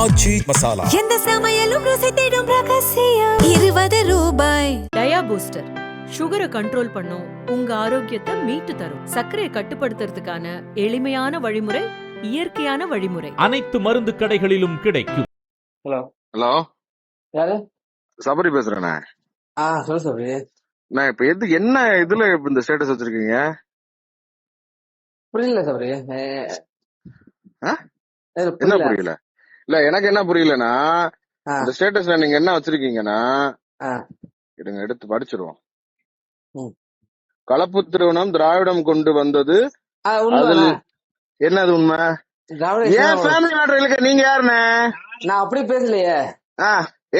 ஆச்சி மசாலா. எந்த சமையலும் ருசி தேடும் ரகசியம் 20 ரூபாய். டயா பூஸ்டர் சுகரை கண்ட்ரோல் பண்ணும், உங்க ஆரோக்கியத்தை மீட்டு தரும். சர்க்கரையை கட்டுப்படுத்துறதுக்கான எளிமையான வழிமுறை, இயற்கையான வழிமுறை. அனைத்து மருந்து கடைகளிலும் கிடைக்கும். ஹலோ ஹலோ, யாரு? சபரி பேசுறேண்ணே. சொல்லு சபரி. நான் இப்ப என்ன இதுல இந்த ஸ்டேட்டஸ் வச்சிருக்கீங்க? புரியல சபரி. என்ன புரியல? இல்ல எனக்கு என்ன புரியலன்னா, இந்த ஸ்டேட்டஸ்ல நீங்க என்ன வச்சிருக்கீங்கன்னா, எடுங்க எடுத்து படிச்சிருவோம். கலப்பு திருமணம் திராவிடம் கொண்டு வந்தது. அதில் என்னது உண்மை? ஏன் ஃபேமிலி மேட்டர் நீங்க யாருண்ணே? நான் அப்படி பேசலையே.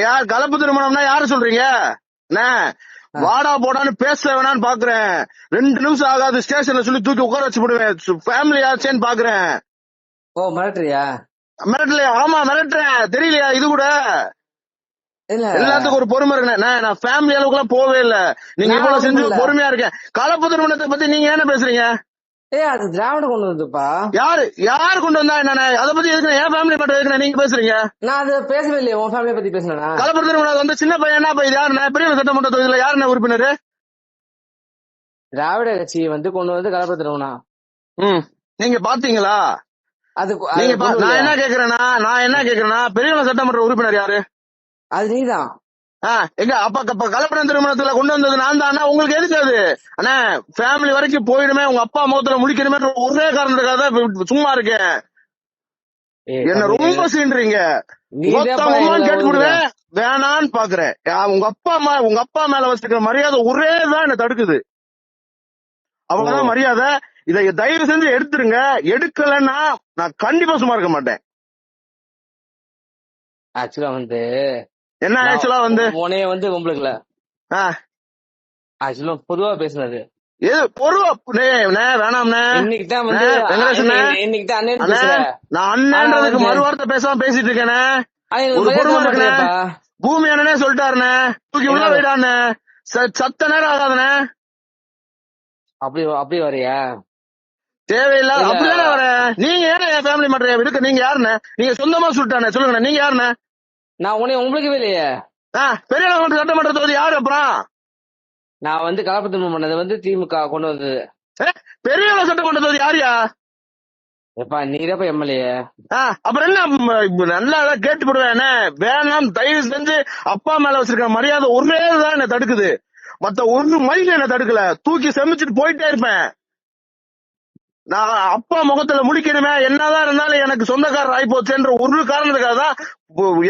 யார் கலப்பு திருமணம்னா யாரு சொல்றீங்க? வாடா போடான்னு பேச வேணான்னு பாக்குறேன். 2 நிமிஷம் ஆகாது ஸ்டேஷன்ல சொல்லி தூக்கி உட்கார வச்சு போடுவேன். ஃபேமிலி ஆச்சேன்னு பாக்குறேன். ஓ மிரட்டுறியா? மிரட்டலையா? ஆமா மிரட்டுறேன். தெரியலையா இது கூட? எல்லாத்துக்கும் ஒரு பொறுமை இருக்குண்ணே. நான் ஃபேமிலி அளவுக்கு எல்லாம் போவே இல்ல. நீங்க இவ்வளவு செஞ்சு பொறுமையா இருக்கேன். கலப்பு திருமணத்தை பத்தி நீங்க என்ன பேசுறீங்க? அது திராவிடம் கொண்டு வந்துப்பா. யாரு கொண்டு வந்தா என்ன? அதை பத்தி எதுக்கு என் ஃபேமிலி மட்டும் எதுக்கு நீங்க பேசுறீங்க? நான் அதை பேசவே இல்லையே. உன் ஃபேமிலியை பத்தி பேசினா கலப்பு திருமணம் வந்து சின்ன பையன் என்ன பையன்? யாருண்ணே? பெரிய சட்டமன்ற தொகுதியில யாருண்ணே உறுப்பினர்? திராவிட கட்சி கொண்டு வந்து கலப்பு திருமணம். நீங்க பாத்தீங்களா? நான் என்ன கேக்குறேன்னா பெரிய சட்டமன்ற உறுப்பினர் யாரு? அது நீதான். எங்க அப்ப கலப்பட திருமணத்துல கொண்டு வந்தது நான் தான். உங்களுக்கு எதுக்கு அது? அண்ணா ஃபேமிலி வரைக்கும் போயிடுமே, உங்க அப்பா முகத்துல முடிக்கணுமே ஒரே காரணத்துக்காக தான் சும்மா இருக்கேன். என்ன ரொம்ப சீன்றீங்க. கேட்டு விடுவேன் வேணான்னு பாக்குறேன். உங்க அப்பா மேல வச்சிருக்கிற மரியாதை ஒரே தான் என்ன தடுக்குது. அவ்வளவுதான் மரியாதை. இதை தயவு செஞ்சு எடுத்துருங்க. எடுக்கலன்னா நான் கண்டிப்பா சும்மா இருக்க மாட்டேன். ஆக்சுவலா என்ன ஆக்சுவலா உனைய உங்களுக்கு ஆக்சுவலா பொதுவா பேசுனது எது பொருவா வேணாம்ண்ணே. நான் அண்ணன்றதுக்கு மறுவார்த்தை பேசாம பேசிட்டு இருக்கேனே. ஒரு பொறுமை இருக்குண்ணே. பூமி அண்ணனே சொல்லிட்டாருண்ணே, தூக்கி உள்ள போயிடாண்ணே. சத்த நேரம் ஆகாதுண்ணே. அப்படி வரையா? தேவையில்லாத அப்படிதானே வரேன். நீங்க ஏன்னா என் ஃபேமிலி மேட்டர் எடுக்க? நீங்க யாருண்ணே? நீங்க சொந்தமா சொல்லிட்டானே சொல்லுங்க. நீங்க யாருண்ணே? நான் உங்களுக்கு இல்லையே. பெரிய சட்டமன்ற தொகுதி யாரு? அப்புறம் நான் கலப்பு திருமணம் பண்ணது திமுக கொண்டு வந்தது. பெரிய சட்டமன்ற தொகுதி யாரியா? எப்பா நீரப்ப எம்எல்ஏ. அப்புறம் என்ன நல்லா கேட்டு போடுவேன். வேணாம் தயவு செஞ்சு. அப்பா மேல வச்சிருக்க மரியாதை ஒரே தான் என்ன தடுக்குது. மத்த ஒரு மைல் என்ன தடுக்கல. தூக்கி செமிச்சிட்டு போயிட்டே இருப்பேன். நான் அப்பா முகத்துல முடிக்கணுமே, என்னதான் இருந்தாலும் எனக்கு சொந்தக்காரர் ஆகி போச்சுன்ற ஒரு காரணத்துக்காக தான்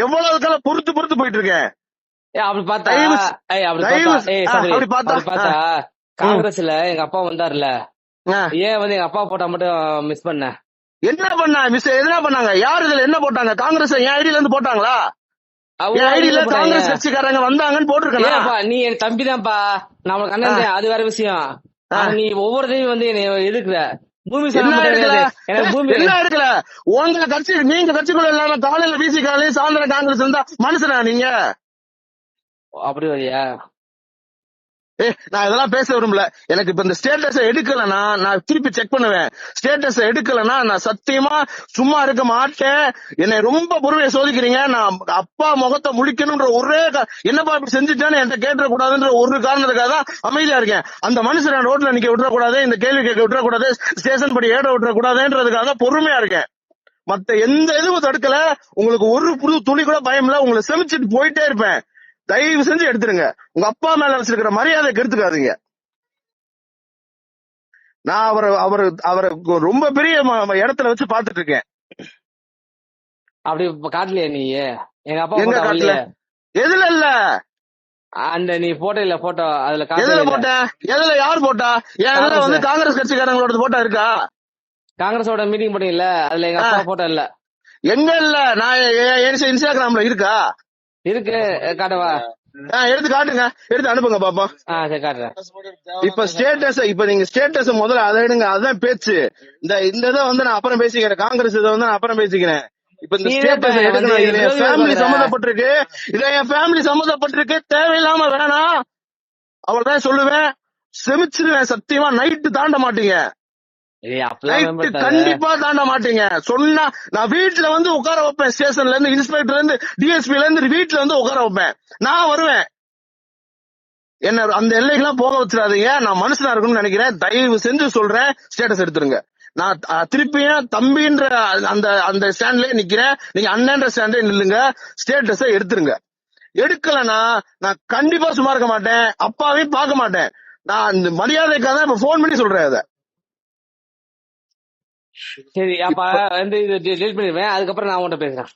எவ்வளவு காலம் பொறுத்து போயிட்டு இருக்கேன். அப்படி பார்த்தா காங்கிரஸ்ல எங்க அப்பா வந்தாருல, ஏன் எங்க அப்பா போட்டா மட்டும் மிஸ் பண்ண? என்ன பண்ண மிஸ்? என்ன பண்ணாங்க? யாரு இதுல என்ன போட்டாங்க? காங்கிரஸ் என் ஐடியில இருந்து போட்டாங்களா? ஐடியில காங்கிரஸ் கட்சிக்காரங்க வந்தாங்கன்னு போட்டிருக்கேன். நீ என் தம்பி தான்ப்பா, நம்மளுக்கு அண்ணன். அது வேற விஷயம். நீ ஒவ்வொருத்தையும் என்னை எதுக்குற? என்ன எடுக்கல உங்க கட்சி? நீங்க கட்சிக்குள்ள இல்லாம காலையில பிசி காலையில சாயந்தரம் காங்கிரஸ் இருந்தா மனுஷனா நீங்க? அப்படி வரியா? நான் இதெல்லாம் பேச விரும்பல. எனக்கு இப்ப இந்த ஸ்டேட்டஸ் எடுக்கலன்னா நான் திருப்பி செக் பண்ணுவேன். ஸ்டேட்டஸ் எடுக்கலன்னா நான் சத்தியமா சும்மா இருக்க மாட்டேன். என்னை ரொம்ப பொறுமையை சோதிக்கிறீங்க. நான் அப்பா முகத்தை முடிக்கணும்ன்ற ஒரே என்னப்பா இப்படி செஞ்சுட்டேன்னு என்கிட்ட கேட்டுற கூடாதுன்ற ஒரு காரணத்துக்காக தான் அமைதியா இருக்கேன். அந்த மனுஷன் ரோட்ல நிக்க விட்டுறக்கூடாது, இந்த கேள்வி கேட்க விட்டுறக்கூடாது, ஸ்டேஷன் படி ஏட விட்டுறக்கூடாதுன்றதுக்காக பொறுமையா இருக்கேன். மத்த எந்த இதுவும் தடுக்கல. உங்களுக்கு ஒரு புது துளி கூட பயம் இல்ல. உங்களை செமிச்சிட்டு போயிட்டே இருப்பேன். தயவு செஞ்சு எடுத்துருங்க. உங்க அப்பா மேல வச்சிருக்கிற மரியாதை கெடுத்துக்காதீங்க. நான் அவரை ரொம்ப பெரிய இடத்துல வச்சு பாத்துட்டு இருக்கேன். அப்படி காட்டலையா நீ? எங்க அப்பா எங்க காட்டல? எதுல இல்ல? அந்த நீ போட்டோ இல்ல போட்டோ அதுல எதுல போட்ட? எதுல யார் போட்டா? ஏன் காங்கிரஸ் கட்சிக்காரங்களோட போட்டோ இருக்கா? காங்கிரஸோட மீட்டிங் போட்டீங்கல்ல, அதுல எங்க அப்பா போட்டோ இல்ல. எங்க இல்ல? நான் இன்ஸ்டாகிராம்ல இருக்கா? இருக்கு, காட்டவா? எடுத்து காட்டுங்க. எடுத்து அனுப்புங்க பாப்போம். காட்டுறேன். இப்ப ஸ்டேட்டஸ் நீங்க ஸ்டேட்டஸ் முதல்ல அதை எடுங்க. அதுதான் பேச்சு. இந்த இதை நான் அப்புறம் பேசிக்கிறேன். காங்கிரஸ் இதை நான் அப்புறம் பேசிக்கிறேன். இப்ப இந்த ஸ்டேட்டஸ் எடுக்கணும். இது என் ஃபேமிலி சம்மந்தப்பட்டிருக்கு. இதை என் ஃபேமிலி சம்மந்தப்பட்டிருக்கு. தேவையில்லாம வேணாம் அவ்வளவுதான் சொல்லுவேன். செமிச்சிருவேன். சத்தியமா நைட்டு தாண்ட மாட்டீங்க. ஏய் அப்பெல்லாம் நைட்டு மெம்பர் கண்டிப்பா தாண்ட மாட்டீங்க. சொன்னா நான் வீட்டுல வந்து உட்கார வைப்பேன். ஸ்டேஷன்ல இருந்து இன்ஸ்பெக்டர்ல இருந்து டிஎஸ்பில இருந்து வீட்டுல வந்து உட்கார வைப்பேன். நான் வருவேன். என்ன அந்த எல்லைக்கெல்லாம் போக வச்சிடாதீங்க. நான் மனுஷனா இருக்கும்னு நினைக்கிறேன். தயவு செஞ்சு சொல்றேன், ஸ்டேட்டஸ் எடுத்துருங்க. நான் திருப்பியும் தம்பின்ற அந்த அந்த ஸ்டாண்ட்லயே நிக்கிறேன். நீங்க அண்ணன்ற ஸ்டாண்ட்லயே நில்லுங்க. ஸ்டேட்டஸ எடுத்துருங்க. எடுக்கலன்னா நான் கண்டிப்பா சும்மா இருக்க மாட்டேன். அப்பாவையும் பார்க்க மாட்டேன். நான் இந்த மரியாதைக்காக தான் இப்ப போன் பண்ணி சொல்றேன் அத. சரி அப்ப வந்து இது டெலிட் பண்ணிடுவேன். அதுக்கப்புறம் நான் உன்கிட்ட பேசுறேன்.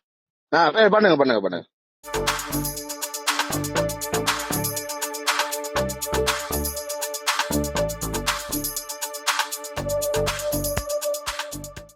பண்ணுங்க பண்ணுங்க பண்ணுங்க.